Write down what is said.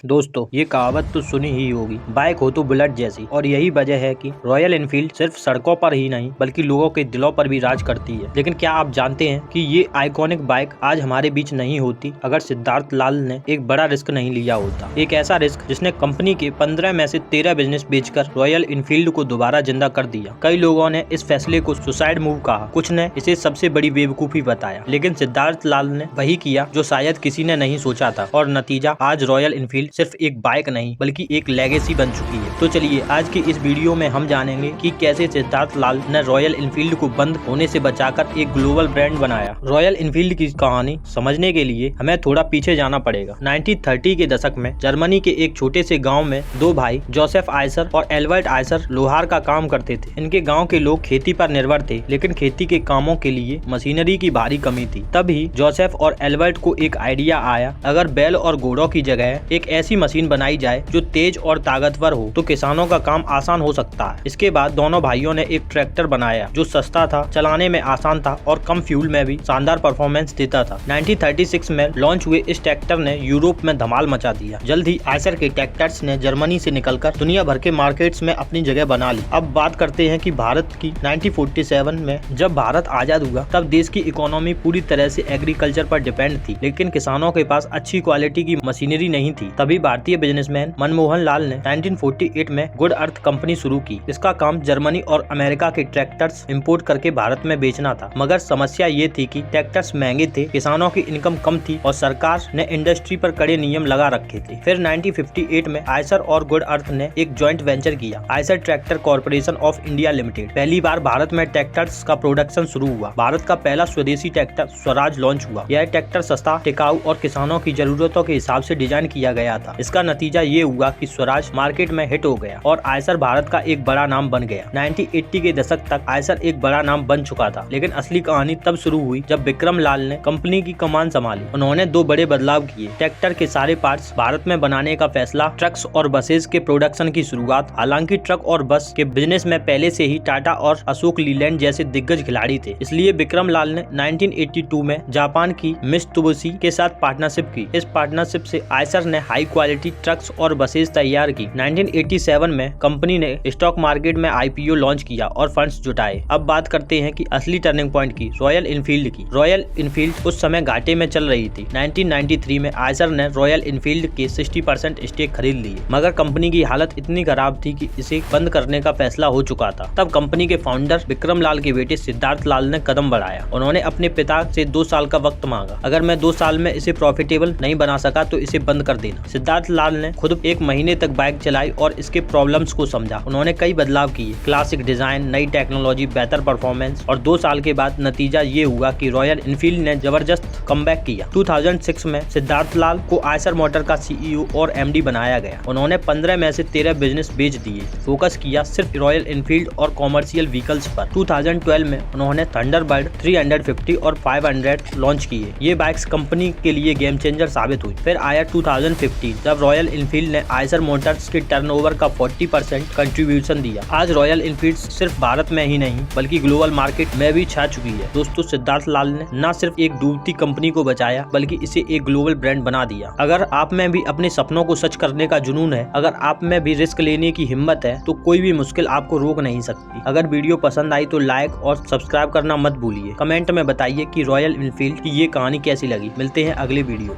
दोस्तों ये कहावत तो सुनी ही होगी, बाइक हो तो बुलेट जैसी। और यही वजह है कि रॉयल एनफील्ड सिर्फ सड़कों पर ही नहीं बल्कि लोगों के दिलों पर भी राज करती है। लेकिन क्या आप जानते हैं कि ये आइकॉनिक बाइक आज हमारे बीच नहीं होती अगर सिद्धार्थ लाल ने एक बड़ा रिस्क नहीं लिया होता। एक ऐसा रिस्क जिसने कंपनी के 15 में से 13 बिजनेस बेचकर रॉयल एनफील्ड को दोबारा जिंदा कर दिया। कई लोगों ने इस फैसले को सुसाइड मूव कहा, कुछ ने इसे सबसे बड़ी बेवकूफी बताया, लेकिन सिद्धार्थ लाल ने वही किया जो शायद किसी ने नहीं सोचा था। और नतीजा आज रॉयल एनफील्ड सिर्फ एक बाइक नहीं बल्कि एक लेगेसी बन चुकी है। तो चलिए आज की इस वीडियो में हम जानेंगे कि कैसे सिद्धार्थ लाल ने रॉयल एनफील्ड को बंद होने से बचाकर एक ग्लोबल ब्रांड बनाया। रॉयल एनफील्ड की कहानी समझने के लिए हमें थोड़ा पीछे जाना पड़ेगा। 1930 के दशक में जर्मनी के एक छोटे से गाँव में दो भाई जोसेफ आयसर और एल्बर्ट आयसर लोहार का काम करते थे। इनके गाँव के लोग खेती पर निर्भर थे, लेकिन खेती के कामों के लिए मशीनरी की भारी कमी थी। तभी जोसेफ और एल्बर्ट को एक आइडिया आया, अगर बैल और घोड़ों की जगह एक ऐसी मशीन बनाई जाए जो तेज और ताकतवर हो तो किसानों का काम आसान हो सकता है। इसके बाद दोनों भाइयों ने एक ट्रैक्टर बनाया जो सस्ता था, चलाने में आसान था और कम फ्यूल में भी शानदार परफॉर्मेंस देता था। 1936 में लॉन्च हुए इस ट्रैक्टर ने यूरोप में धमाल मचा दिया। जल्द ही आयसर के ट्रैक्टर्स ने जर्मनी से निकलकर दुनिया भर के मार्केट्स में अपनी जगह बना ली। अब बात करते हैं कि भारत की 1947 में जब भारत आजाद हुआ तब देश की इकोनॉमी पूरी तरह से एग्रीकल्चर पर डिपेंड थी, लेकिन किसानों के पास अच्छी क्वालिटी की मशीनरी नहीं थी। तभी भारतीय बिजनेसमैन मनमोहन लाल ने 1948 में गुड अर्थ कंपनी शुरू की। इसका काम जर्मनी और अमेरिका के ट्रैक्टर्स इंपोर्ट करके भारत में बेचना था, मगर समस्या ये थी कि ट्रैक्टर्स महंगे थे, किसानों की इनकम कम थी और सरकार ने इंडस्ट्री पर कड़े नियम लगा रखे थे। फिर 1958 में आयसर और गुड अर्थ ने एक जॉइंट वेंचर किया, Eicher tractor corporation of India limited. पहली बार भारत में ट्रैक्टर्स का प्रोडक्शन शुरू हुआ। भारत का पहला स्वदेशी ट्रैक्टर स्वराज लॉन्च हुआ। यह ट्रैक्टर सस्ता, टिकाऊ और किसानों की जरूरतों के हिसाब से डिजाइन किया गया था। इसका नतीजा ये हुआ कि स्वराज मार्केट में हिट हो गया और आयसर भारत का एक बड़ा नाम बन गया। 1980 के दशक तक आयसर एक बड़ा नाम बन चुका था, लेकिन असली कहानी तब शुरू हुई जब विक्रम लाल ने कंपनी की कमान संभाली। उन्होंने दो बड़े बदलाव किए, ट्रैक्टर के सारे पार्ट्स भारत में बनाने का फैसला, ट्रक्स और बसेस के प्रोडक्शन की शुरुआत। हालांकि ट्रक और बस के बिजनेस में पहले से ही टाटा और अशोक लीलैंड जैसे दिग्गज खिलाड़ी थे, इसलिए विक्रम लाल ने 1982 में जापान की मित्सुबिशी के साथ पार्टनरशिप की। इस पार्टनरशिप से आयसर ने हाई क्वालिटी ट्रक्स और बसेस तैयार की। 1987 में कंपनी ने स्टॉक मार्केट में आईपीओ लॉन्च किया और फंड्स जुटाए। अब बात करते हैं कि असली टर्निंग पॉइंट की, रॉयल एनफील्ड की। रॉयल एनफील्ड उस समय घाटे में चल रही थी। 1993 में आयसर ने रॉयल एनफील्ड के 60% स्टेक खरीद लिए, मगर कंपनी की हालत इतनी खराब थी कि इसे बंद करने का फैसला हो चुका था। तब कंपनी के फाउंडर विक्रम लाल के बेटे सिद्धार्थ लाल ने कदम बढ़ाया। उन्होंने अपने पिता से 2 साल का वक्त मांगा, अगर मैं 2 साल में इसे प्रॉफिटेबल नहीं बना सका तो इसे बंद कर देना। सिद्धार्थ लाल ने खुद 1 महीने तक बाइक चलाई और इसके प्रॉब्लम्स को समझा। उन्होंने कई बदलाव किए, क्लासिक डिजाइन, नई टेक्नोलॉजी, बेहतर परफॉर्मेंस, और 2 साल के बाद नतीजा ये हुआ कि रॉयल एनफील्ड ने जबरदस्त कमबैक किया। 2006 में सिद्धार्थ लाल को आयसर मोटर का सीईओ और एमडी बनाया गया। उन्होंने 15 में से 13 बिजनेस बेच दिए, फोकस किया सिर्फ रॉयल एनफील्ड और कॉमर्शियल व्हीकल्स पर। 2012 में उन्होंने थंडरबर्ड 350 और 500 लॉन्च किए। ये बाइक्स कंपनी के लिए गेम चेंजर साबित हुई। फिर आया 2015 जब रॉयल एनफील्ड ने आयसर मोटर्स के टर्नओवर का 40% कंट्रीब्यूशन दिया। आज रॉयल एनफील्ड सिर्फ भारत में ही नहीं बल्कि ग्लोबल मार्केट में भी छा चुकी है। दोस्तों सिद्धार्थ लाल ने न सिर्फ एक डूबती कंपनी को बचाया बल्कि इसे एक ग्लोबल ब्रांड बना दिया। अगर आप में भी अपने सपनों को सच करने का जुनून है, अगर आप में भी रिस्क लेने की हिम्मत है, तो कोई भी मुश्किल आपको रोक नहीं सकती। अगर वीडियो पसंद आई तो लाइक और सब्सक्राइब करना मत भूलिए। कमेंट में बताइए कि रॉयल एनफील्ड की ये कहानी कैसी लगी। मिलते हैं अगले वीडियो।